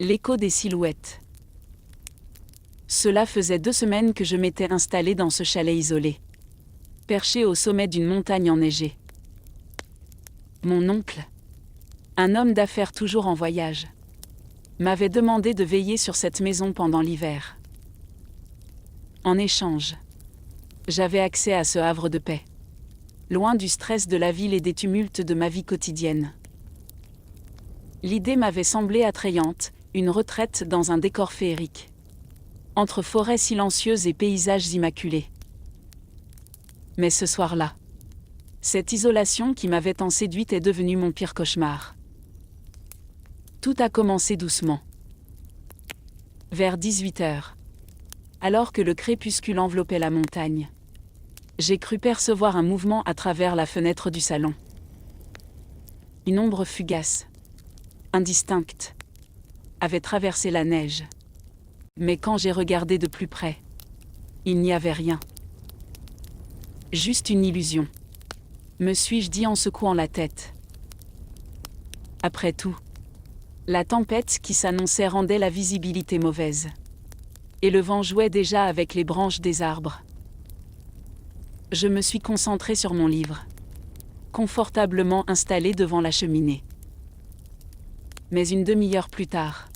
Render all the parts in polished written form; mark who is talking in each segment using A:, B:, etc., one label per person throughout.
A: L'écho des silhouettes. Cela faisait 2 semaines que je m'étais installé dans ce chalet isolé, perché au sommet d'une montagne enneigée. Mon oncle, un homme d'affaires toujours en voyage, m'avait demandé de veiller sur cette maison pendant l'hiver. En échange, j'avais accès à ce havre de paix, loin du stress de la ville et des tumultes de ma vie quotidienne. L'idée m'avait semblé attrayante, une retraite dans un décor féerique, entre forêts silencieuses et paysages immaculés. Mais ce soir-là, cette isolation qui m'avait tant séduite est devenue mon pire cauchemar. Tout a commencé doucement. Vers 18h, alors que le crépuscule enveloppait la montagne, j'ai cru percevoir un mouvement à travers la fenêtre du salon. Une ombre fugace, indistincte, avait traversé la neige. Mais quand j'ai regardé de plus près, il n'y avait rien. Juste une illusion, me suis-je dit en secouant la tête. Après tout, la tempête qui s'annonçait rendait la visibilité mauvaise. Et le vent jouait déjà avec les branches des arbres. Je me suis concentré sur mon livre, confortablement installé devant la cheminée. Mais une demi-heure plus tard,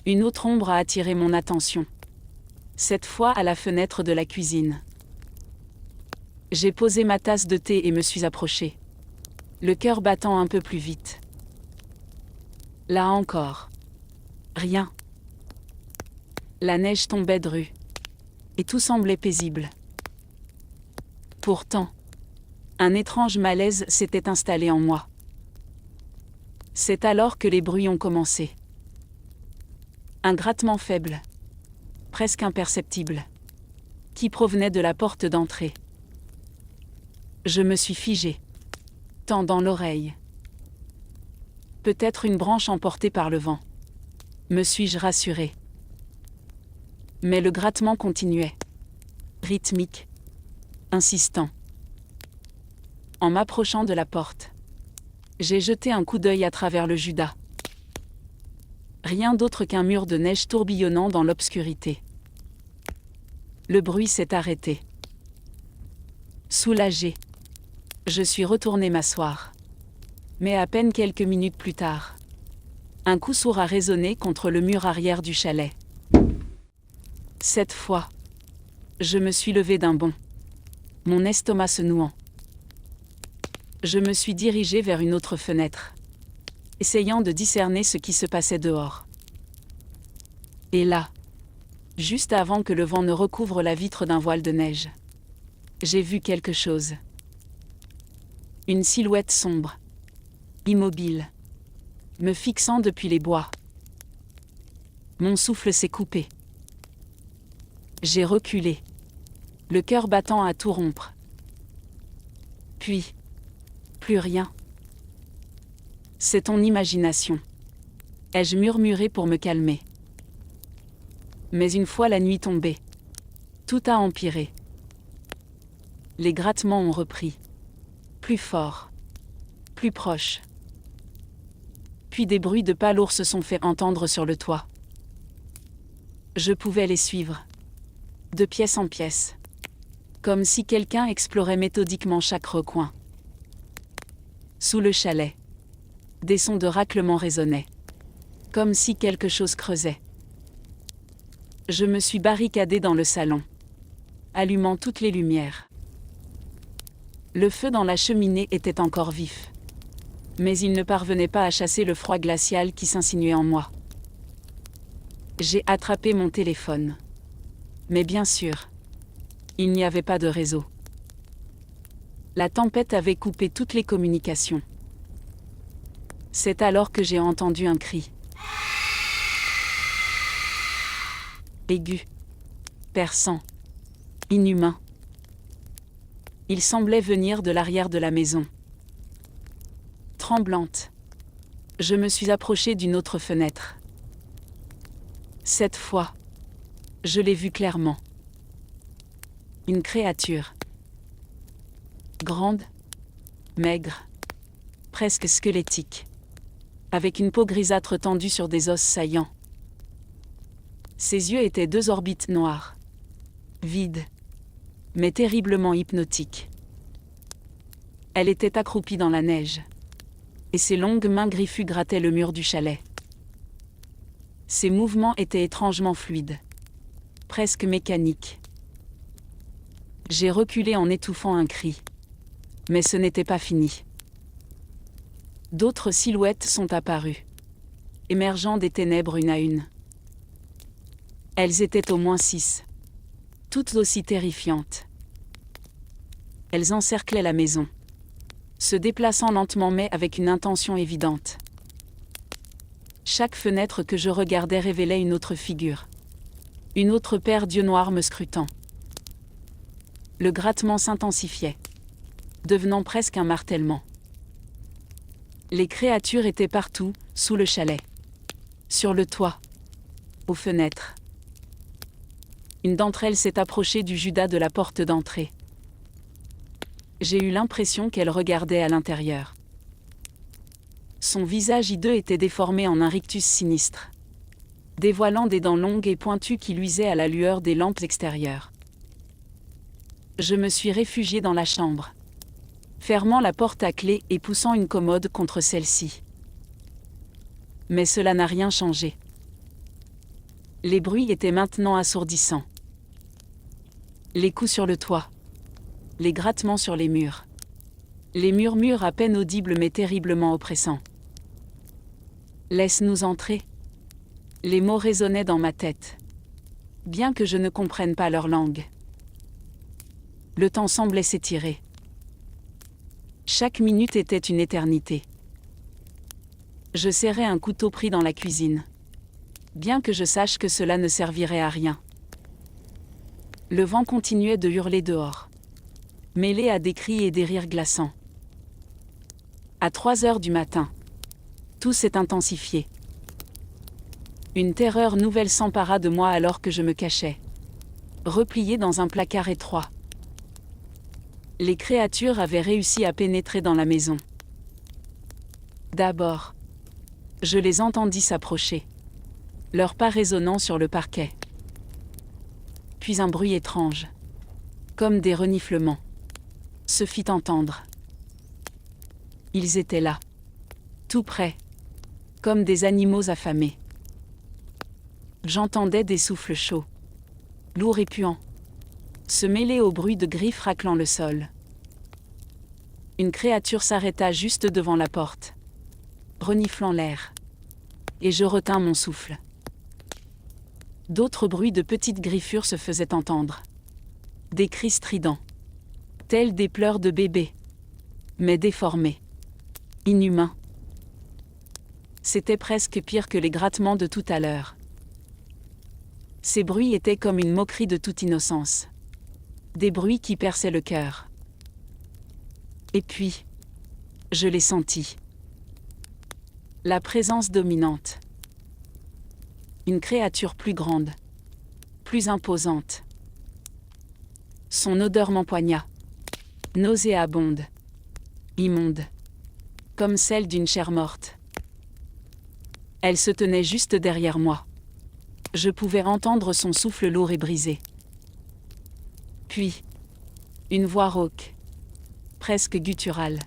A: une autre ombre a attiré mon attention. Cette fois à la fenêtre de la cuisine. J'ai posé ma tasse de thé et me suis approché, le cœur battant un peu plus vite. Là encore, rien. La neige tombait dru, et tout semblait paisible. Pourtant, un étrange malaise s'était installé en moi. C'est alors que les bruits ont commencé. Un grattement faible, presque imperceptible, qui provenait de la porte d'entrée. Je me suis figé, tendant l'oreille. Peut-être une branche emportée par le vent, me suis-je rassuré. Mais le grattement continuait, rythmique, insistant. En m'approchant de la porte, j'ai jeté un coup d'œil à travers le judas. Rien d'autre qu'un mur de neige tourbillonnant dans l'obscurité. Le bruit s'est arrêté. Soulagé, je suis retourné m'asseoir. Mais à peine quelques minutes plus tard, un coup sourd a résonné contre le mur arrière du chalet. Cette fois, je me suis levé d'un bond, mon estomac se nouant. Je me suis dirigé vers une autre fenêtre, essayant de discerner ce qui se passait dehors. Et là, juste avant que le vent ne recouvre la vitre d'un voile de neige, j'ai vu quelque chose. Une silhouette sombre, immobile, me fixant depuis les bois. Mon souffle s'est coupé. J'ai reculé, le cœur battant à tout rompre. Puis, plus rien. C'est ton imagination, ai-je murmuré pour me calmer. Mais une fois la nuit tombée, tout a empiré. Les grattements ont repris, plus forts, plus proches. Puis des bruits de pas lourds se sont fait entendre sur le toit. Je pouvais les suivre, de pièce en pièce, comme si quelqu'un explorait méthodiquement chaque recoin. Sous le chalet, des sons de raclement résonnaient, comme si quelque chose creusait. Je me suis barricadé dans le salon, allumant toutes les lumières. Le feu dans la cheminée était encore vif, mais il ne parvenait pas à chasser le froid glacial qui s'insinuait en moi. J'ai attrapé mon téléphone. Mais bien sûr, il n'y avait pas de réseau. La tempête avait coupé toutes les communications. C'est alors que j'ai entendu un cri. Aigu, perçant, inhumain. Il semblait venir de l'arrière de la maison. Tremblante, je me suis approchée d'une autre fenêtre. Cette fois, je l'ai vue clairement. Une créature. Grande, maigre, presque squelettique, avec une peau grisâtre tendue sur des os saillants. Ses yeux étaient deux orbites noires. Vides. Mais terriblement hypnotiques. Elle était accroupie dans la neige. Et ses longues mains griffues grattaient le mur du chalet. Ses mouvements étaient étrangement fluides. Presque mécaniques. J'ai reculé en étouffant un cri. Mais ce n'était pas fini. D'autres silhouettes sont apparues, émergeant des ténèbres une à une. Elles étaient au moins 6. Toutes aussi terrifiantes. Elles encerclaient la maison, se déplaçant lentement mais avec une intention évidente. Chaque fenêtre que je regardais révélait une autre figure. Une autre paire d'yeux noirs me scrutant. Le grattement s'intensifiait, devenant presque un martèlement. Les créatures étaient partout, sous le chalet, sur le toit, aux fenêtres. Une d'entre elles s'est approchée du Judas de la porte d'entrée. J'ai eu l'impression qu'elle regardait à l'intérieur. Son visage hideux était déformé en un rictus sinistre, dévoilant des dents longues et pointues qui luisaient à la lueur des lampes extérieures. Je me suis réfugié dans la chambre, fermant la porte à clé et poussant une commode contre celle-ci. Mais cela n'a rien changé. Les bruits étaient maintenant assourdissants. Les coups sur le toit. Les grattements sur les murs. Les murmures à peine audibles mais terriblement oppressants. « Laisse-nous entrer » Les mots résonnaient dans ma tête, bien que je ne comprenne pas leur langue. Le temps semblait s'étirer. Chaque minute était une éternité. Je serrais un couteau pris dans la cuisine, bien que je sache que cela ne servirait à rien. Le vent continuait de hurler dehors, mêlé à des cris et des rires glaçants. À 3 heures du matin, tout s'est intensifié. Une terreur nouvelle s'empara de moi alors que je me cachais, replié dans un placard étroit. Les créatures avaient réussi à pénétrer dans la maison. D'abord, je les entendis s'approcher, leurs pas résonnant sur le parquet. Puis un bruit étrange, comme des reniflements, se fit entendre. Ils étaient là, tout près, comme des animaux affamés. J'entendais des souffles chauds, lourds et puants, se mêler au bruit de griffes raclant le sol. Une créature s'arrêta juste devant la porte, reniflant l'air, et je retins mon souffle. D'autres bruits de petites griffures se faisaient entendre. Des cris stridents, tels des pleurs de bébé, mais déformés, inhumains. C'était presque pire que les grattements de tout à l'heure. Ces bruits étaient comme une moquerie de toute innocence. Des bruits qui perçaient le cœur. Et puis, je les sentis. La présence dominante. Une créature plus grande, plus imposante. Son odeur m'empoigna, nauséabonde, immonde, comme celle d'une chair morte. Elle se tenait juste derrière moi. Je pouvais entendre son souffle lourd et brisé. Puis, une voix rauque, presque gutturale,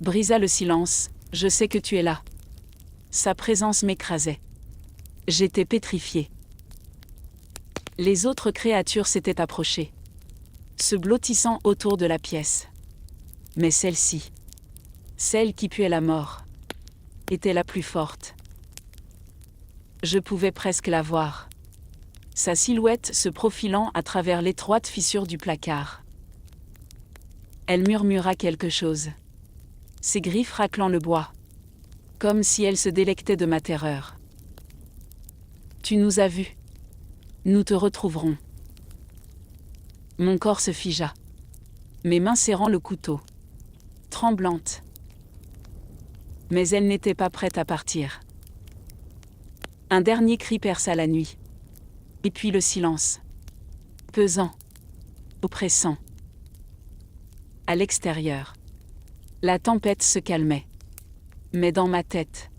A: brisa le silence. « Je sais que tu es là. » Sa présence m'écrasait. J'étais pétrifié. Les autres créatures s'étaient approchées, se blottissant autour de la pièce. Mais celle-ci, celle qui puait la mort, était la plus forte. Je pouvais presque la voir, sa silhouette se profilant à travers l'étroite fissure du placard. Elle murmura quelque chose, ses griffes raclant le bois, comme si elle se délectait de ma terreur. « Tu nous as vus. Nous te retrouverons. » Mon corps se figea, mes mains serrant le couteau, tremblantes. Mais elle n'était pas prête à partir. Un dernier cri perça la nuit. Et puis le silence. Pesant, oppressant. À l'extérieur, la tempête se calmait. Mais dans ma tête,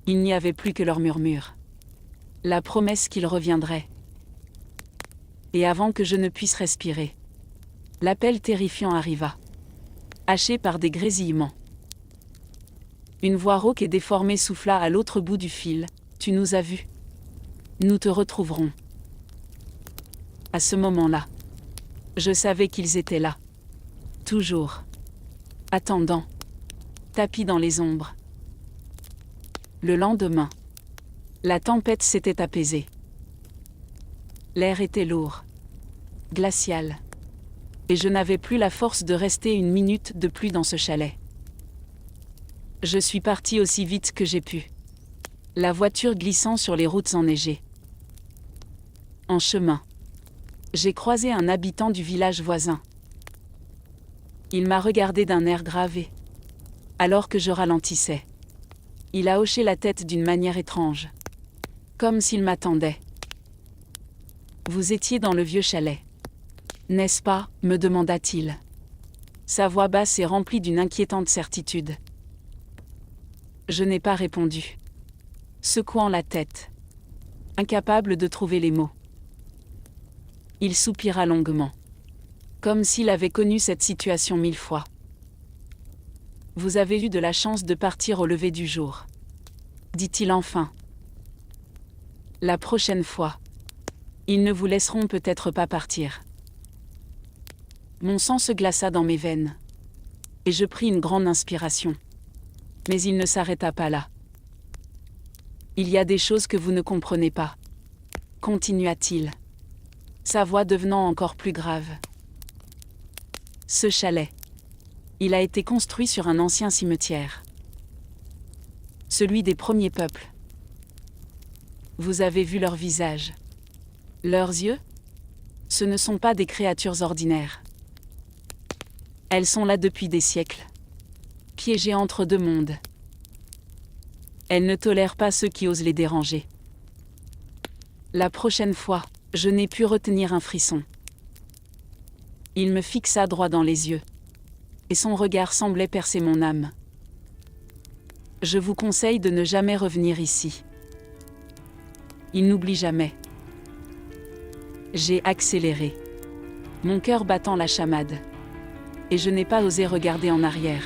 A: il n'y avait plus que leurs murmures. La promesse qu'il reviendrait. Et avant que je ne puisse respirer, l'appel terrifiant arriva, haché par des grésillements. Une voix rauque et déformée souffla à l'autre bout du fil. « Tu nous as vus. Nous te retrouverons. » À ce moment-là, je savais qu'ils étaient là. Toujours. Attendant. Tapis dans les ombres. Le lendemain, la tempête s'était apaisée. L'air était lourd, glacial. Et je n'avais plus la force de rester une minute de plus dans ce chalet. Je suis parti aussi vite que j'ai pu, la voiture glissant sur les routes enneigées. En chemin, j'ai croisé un habitant du village voisin. Il m'a regardé d'un air gravé, alors que je ralentissais. Il a hoché la tête d'une manière étrange, comme s'il m'attendait. « Vous étiez dans le vieux chalet, n'est-ce pas ?» me demanda-t-il. Sa voix basse est remplie d'une inquiétante certitude. Je n'ai pas répondu, secouant la tête, incapable de trouver les mots. Il soupira longuement, comme s'il avait connu cette situation 1000 fois. « Vous avez eu de la chance de partir au lever du jour, » dit-il enfin. « La prochaine fois, ils ne vous laisseront peut-être pas partir. » Mon sang se glaça dans mes veines, et je pris une grande inspiration. Mais il ne s'arrêta pas là. « Il y a des choses que vous ne comprenez pas, » continua-t-il, sa voix devenant encore plus grave. « Ce chalet, il a été construit sur un ancien cimetière, celui des premiers peuples. Vous avez vu leurs visages, leurs yeux? Ce ne sont pas des créatures ordinaires. Elles sont là depuis des siècles, piégées entre deux mondes. Elles ne tolèrent pas ceux qui osent les déranger. La prochaine fois, je n'ai pu retenir un frisson. Il me fixa droit dans les yeux, et son regard semblait percer mon âme. « Je vous conseille de ne jamais revenir ici. Il n'oublie jamais. » J'ai accéléré, mon cœur battant la chamade, et je n'ai pas osé regarder en arrière.